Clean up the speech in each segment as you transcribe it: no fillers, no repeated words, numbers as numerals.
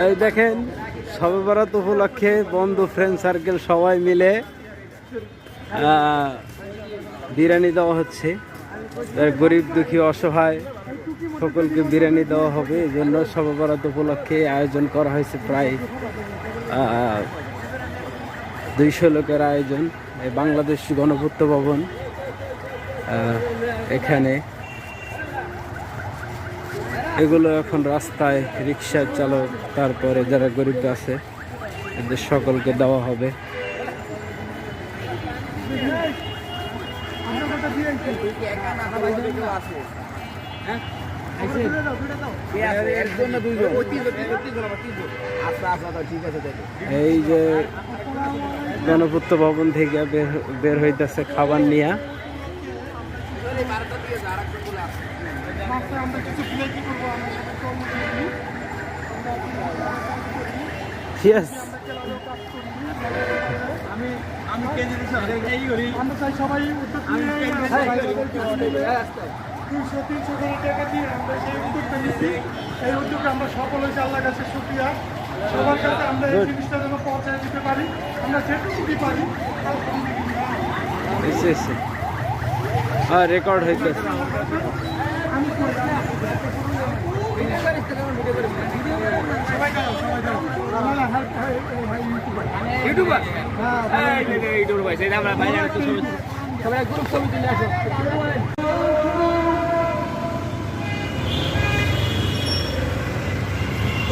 এই দেখেন শবে বরাত উপলক্ষে বন্ধু ফ্রেন্ড সার্কেল সবাই মিলে বিরিয়ানি দেওয়া হচ্ছে। গরিব দুঃখী অসহায় সকলকে বিরিয়ানি দেওয়া হবে, এই জন্য শবে বরাত উপলক্ষে আয়োজন করা হয়েছে। প্রায় 200 লোকের আয়োজন। এই বাংলাদেশ গণপূর্ত ভবন, এখানে এগুলো এখন রাস্তায় রিক্সা চালক, তারপরে যারা গরিব আছে এদের সকলকে দেওয়া হবে। এই যে গণপূর্ত ভবন থেকে বের হইতেছে খাবার নিয়ে। এই উদ্যোগে আমরা সকলে আল্লাহর কাছে শুকরিয়া, সবার কাছে আমরা এই জিনিসটা যেন পৌঁছায় দিতে পারি, আমরা যেটুকুই পারি। রেকর্ড হইতেছে।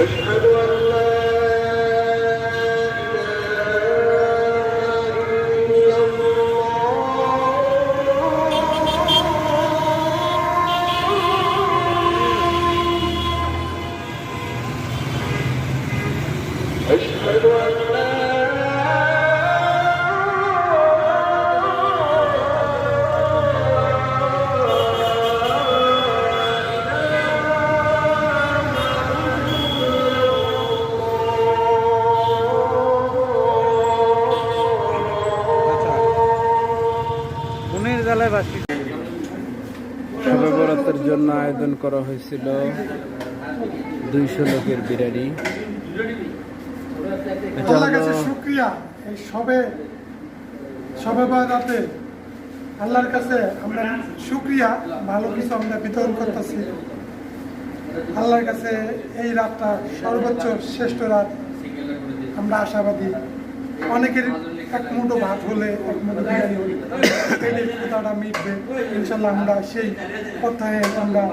أشهد أن لا أشهد أن لا শবে বরাতের জন্য আয়োজন করা হয়েছিল 200 লোকের বিরিয়ানি। আল্লাহর কাছে শুকরিয়া, এই শবে বরাতে আল্লাহর কাছে আমরা শুকরিয়া, ভালো কিছু আমরা বিতরণ করতেছি। আল্লাহর কাছে এই রাতটা সর্বোচ্চ শ্রেষ্ঠ রাত, আমরা আশাবাদী। অনেকের এক মুঠো ভাত হলে, এক মুঠো বিরিয়ানি হলে পেটের ক্ষুধাটা মিটবে ইনশাল্লাহ। আমরা সেই কথায় আমরা